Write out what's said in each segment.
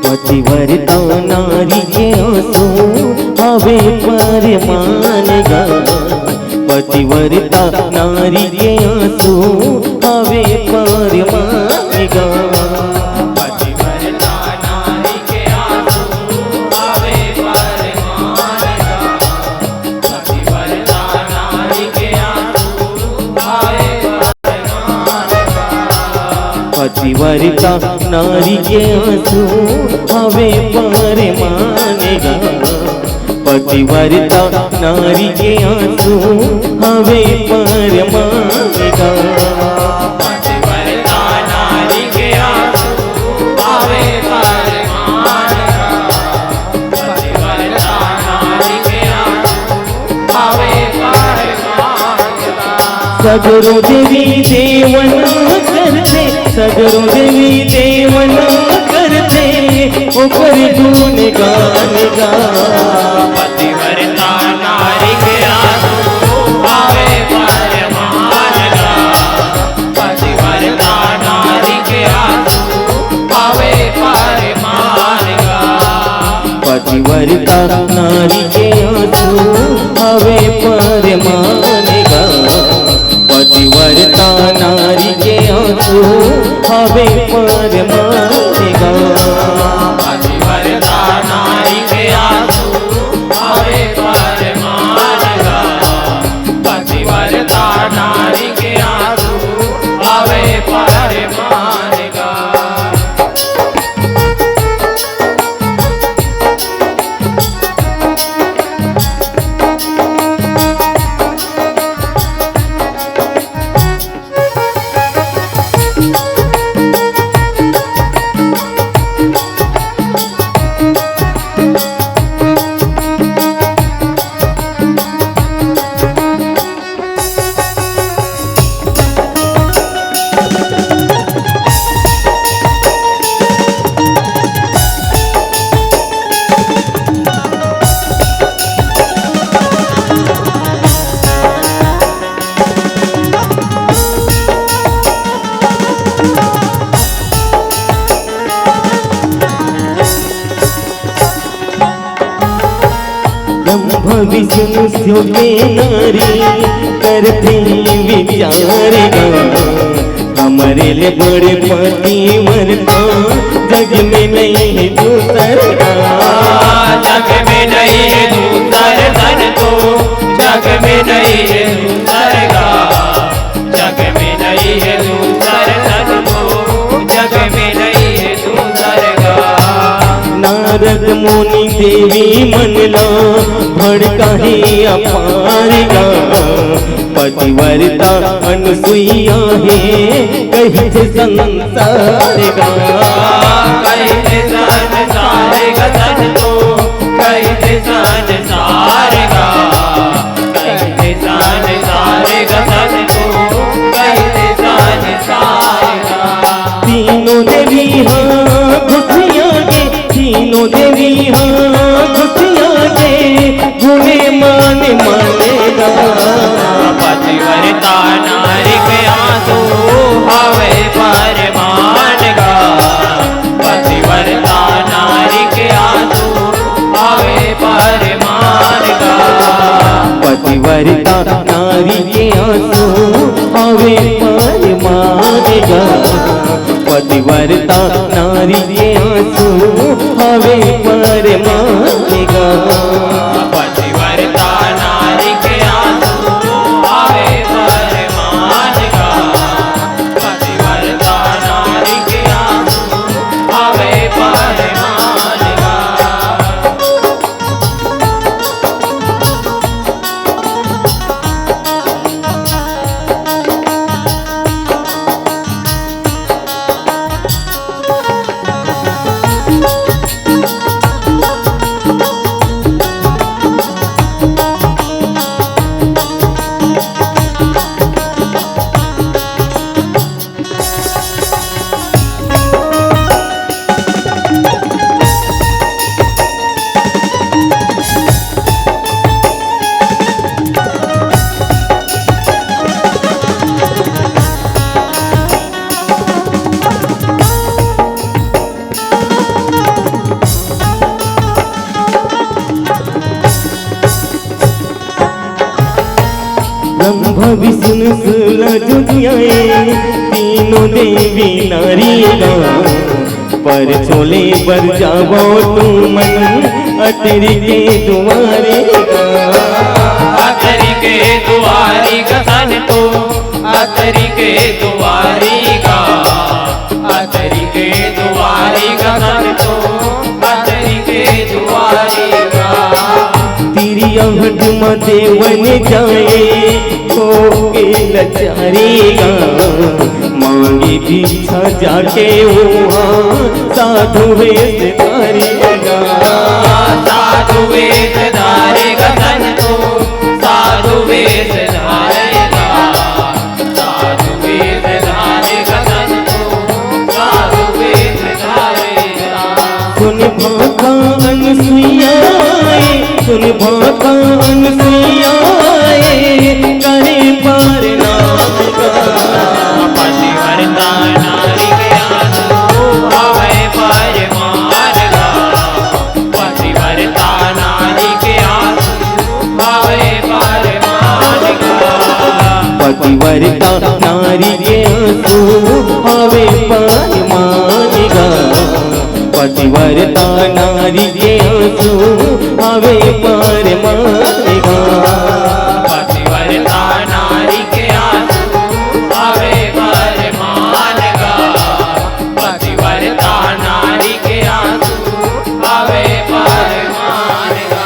पतिव्रता नारी के आंसू हवे परमान गा। पतिव्रता नारी के आंसू हवे परमान गा। पतिव्रता नारी के आंसू हवे परमान गा। पतिव्रता नारी के आंसू हवे परमान गा। पतिव्रता नारी के आंसू हवे परमान गा। पतिव्रता नारी के आंसू हवे परमान गा। पतिव्रता नारी के आंसू हवे परमान गा। पतिव्रता नारी के आंसू हवे परमान गा। सगरो देवी देवन करते, सगरो देवी देवन करते, ऊपर गुण गान गा। पतिव्रता नारी के आंसू हवे परमान गा। पतिव्रता नारी के आंसू हवे परमान गा। पतिव्रता नारी के आंसू हवे परमान गा। पतिव्रता नारी के आंसू हवे परमान गा। पतिव्रता नारी के आंसू हवे परमान गा। पतिव्रता नारी के आंसू हवे परमान गा। ब्रह्म विष्णु शिव के नारी करते विचार गा। हमारे लिए बड़े पतिव्रता जग में नहीं है दूसर गा। जग में नहीं है दूसर धन तो, जग में नहीं है दूसर गा। जग में नहीं है दूसर धन तो, जग में नहीं है दूसर गा। नारद मुनि देवी मनला भड़का ही अपार गा। पतिव्रता अनुसुईया है कहित संसार गा। कहिते संसार गा धन तो, कहिते संसार गा। कहिते संसार गा धन तो, कहिते संसार गा। तीनों देवी हाँ खुशियाँ के, तीनों देवी हाँ खुशियाँ के गुणे माने मानेगा। पतिव्रता नारी के आंसू हवे परमान गा। पतिव्रता नारी के आंसू हवे परमान गा। पतिव्रता नारी के आंसू हवे परमान गा। पतिव्रता नारी के आंसू हवे परमान गा। पतिव्रता नारी के आंसू हवे परमान गा। पतिव्रता नारी के आंसू हवे परमान गा। ब्रह्मा विष्णु सुलझुआए तीनों देवी नारी गा पर छोले पर जाओ तुम अतरी के दुआरे गा अतरी के दुआरी गसन तो अतरी के दुआरी गा अतरी के दुआरी गसन तो अतरी के दुआरी गा तेरी आहट में देवन जाए हो के लचारेगा मांगी भिक्षा जाके वहाँ साधु वेश धारेगा साधु वेश धारेगा संतो साधु वेश धारेगा साधु वेश धारेगा संतो साधु वेश धारेगा सुन भाका अनसुइयाए सुन भाका अनसुइयाए करे पार नाम का पतिव्रता नारी के आंसू आवे पर मारगा पतिव्रता नारी के आंसू आवे पर मारगा पतिव्रता नारी के आंसू आवे पार मानेगा पतिव्रता नारी के आंसू आवे पार मानेगा पतिव्रता नारी के आंसू आवे पर मारगा पतिव्रता नारी के आंसू आवे पर मारगा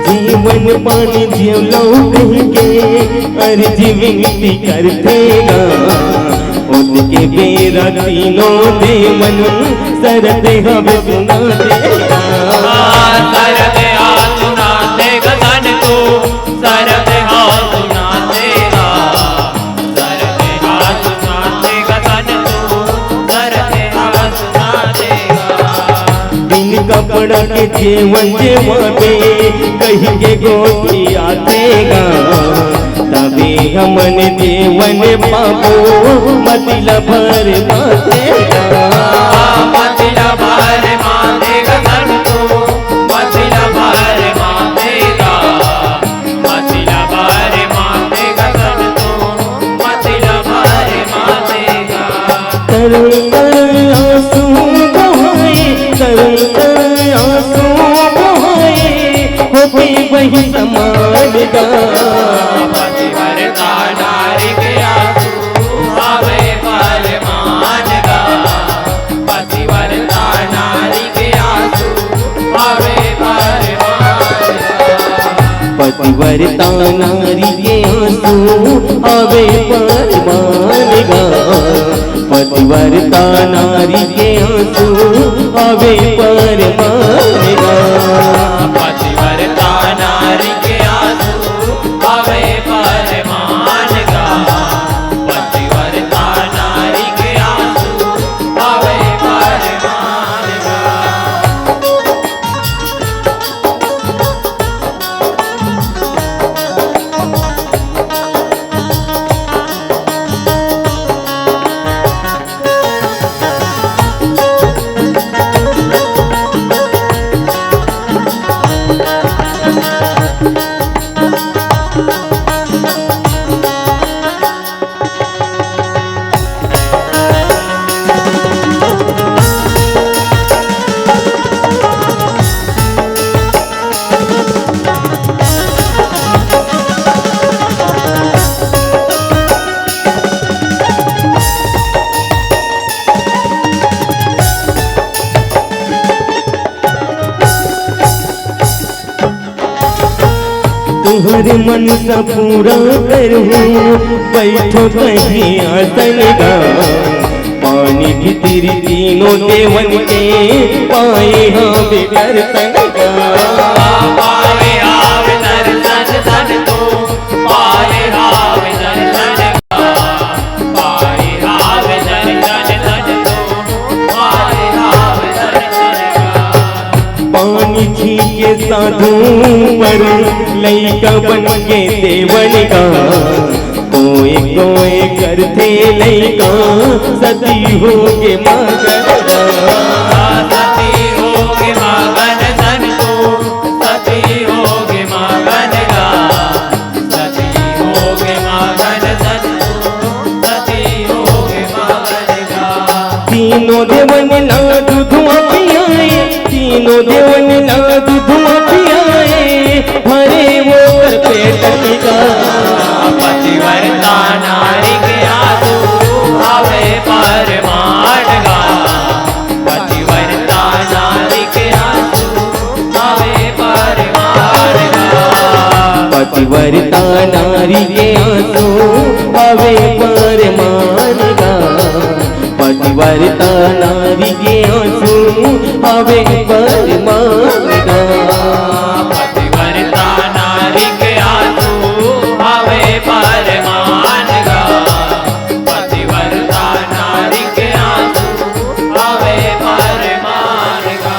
जीवन पानी जियो कहीं के अर्ज विनती करतेगा उनके बेरा तीनों दे मन सरद हवे सुना देगा सरद हाथ सुनाते गगन को सरद हाथ सुनातेगा सरद हाथ सुनाते गगन को सरद हाथ सुनातेगा दिन कपड़ा के जेवन जेवाबे कहीं के गोटी आतेगा तभी हमन जेवन पापो मतिला भर बातेगा मतिला भर मातेगा संतो मतिला भर मातेगा मतिला भर मातेगा संतो मतिला भर मातेगा तरल तरल आंसू बहाए तरल तरल आंसू बहाए होके वही समान गा पतिव्रता नारी के आंसू आवे पर मानगा पतिव्रता नारी के आंसू आवे पर मानगा पतिव्रता नारी के आंसू आवे पर मानेगा पतिव्रता नारी के आंसू आवे पर मानेगा पतिव्रता नारी के आंसू आवे पर मानगा पतिव्रता नारी के आंसू आवे पर मानगा तोहर मन सा पूरा करूं बैठो कहीं आसन गा पानी भीतर तीनों देवन के पाए हाँ बेकर तनगा पाए हाव दर्शन सन तो पाए हाव दर्शन का पाए हाव दर्शन सन तो पाए हाव दर्शन का पानी छीके साधु पर लैका बन के देवन का कोई कोई करते लैका सती हो के मगन सती होगे मगन सन तो सती होगे मगन गा सती होगे मगन सन तो सती होगे मगन गा तीनों देवन ला दूधुआ पियाए तीनों देवन ला दूधुआ पियाए भरे वो कर पेटन का पतिव्रता नारी के आंसू आवे परमान गा पतिव्रता नारी के आंसू आवे परमान गा पतिव्रता नारी के आंसू आवे परमान गा पतिव्रता नारी के आंसू आवे परमान गा पतिव्रता नारी के आंसू आवे परमान गा पतिव्रता नारी के आंसू आवे परमान गा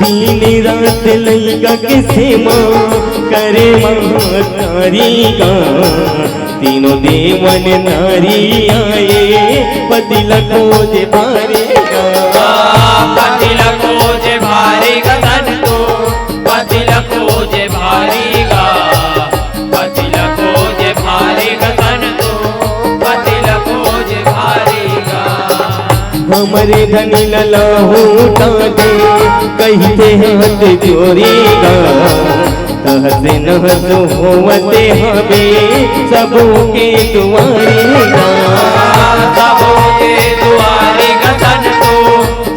दिन रात लैका के सेवा करे महातारी का तीनों देवन नारी आए पति लखोज भारे का पति लखोज भारी गा सन तो पति लखोज भारी गा पति लखोज भारी गा सन तो पति लखोज भारी गा हमारे धन ललाहू दे कहते हाथ जोरी गा कहते नहस होवते हमें सबों के दुआरे गा सबों के दुआरी गा सन तो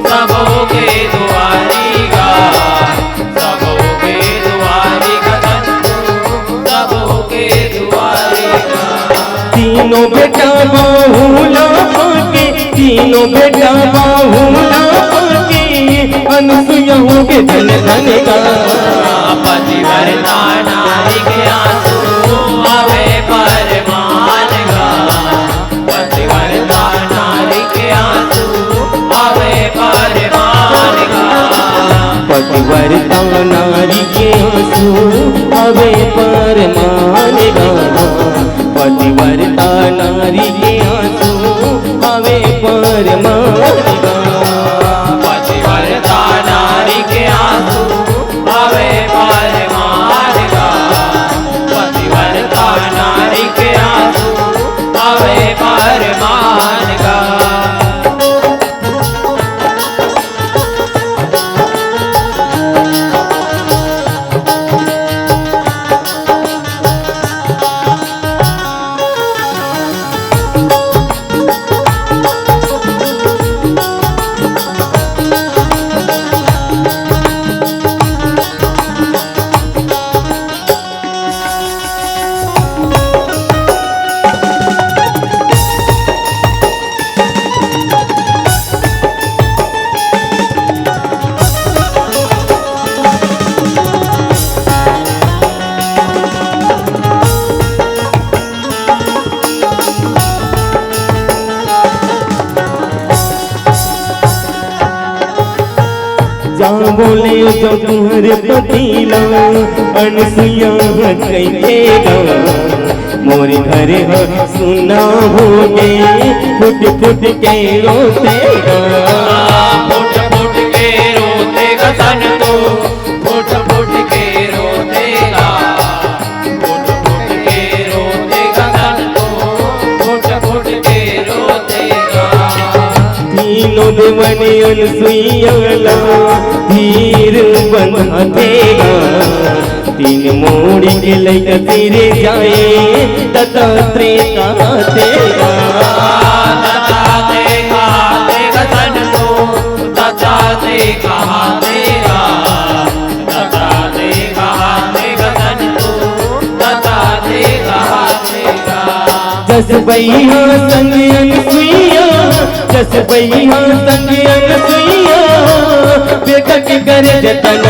सबों के दुआरी गा सबों के दुआरी गा सन तो सबों के दुआरी गा तीनों बेटा बाहुला के तीनों बेटा बाहुला के अनुसुया हो के धन धन का पतिव्रता नारी के आंसू आवे परमान गा पतिव्रता नारी के आंसू आवे परमान गा पतिव्रता नारी के आंसू आवे परमान गा पतिव्रता नारी के आंसू आवे परमान गा पतिव्रता नारी के आंसू आवे परमान गा पतिव्रता नारी के आंसू आवे परमान गा का बोले जो तुम्हारे पतीला अनसुईया कहेगा मोरे घर सुना हो गे फुट फुट के रोतेगा फुट फुट के रोतेगा सन तो फुट फुट के रोतेगा फुट फुट के रोतेगा सन तो फुट फुट के रोतेगा तीनों देवन अनसुईया धीर बंधा देगा तीन मोड़ी के लैका तेरे जाए दत्तात्रेय कहाँ तेगा दत्तात्रेय कहाँ तेगा सन तो दत्तात्रेय कहाँ तेगा दत्तात्रेय कहाँ तेगा सन तो दत्तात्रेय कहाँ तेगा जस भैया संग अनसुईया जस भैया संग अनसुईया बेटा के करे जतन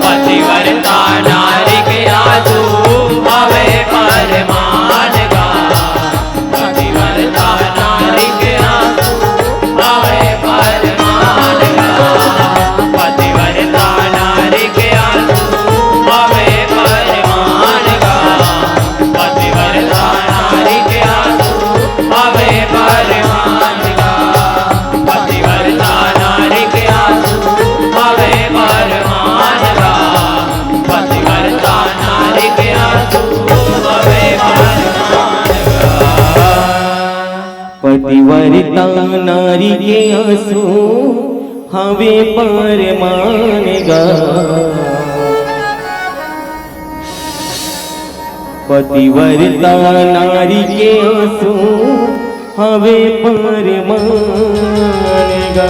पतिव्रता नारी के आंसू आवे परमान गा पतिव्रता नारी के आंसू आवे परमान गा पतिव्रता नारी के आंसू आवे परमान गा पतिव्रता नारी के आंसू आवे परमान गा पतिव्रता नारी के आंसू आवे परमान गा पतिव्रता नारी के आंसू आवे परमान गा पतिव्रता नारी के आंसू हवे परमान गा पतिव्रता नारी के आंसू हवे परमान गा।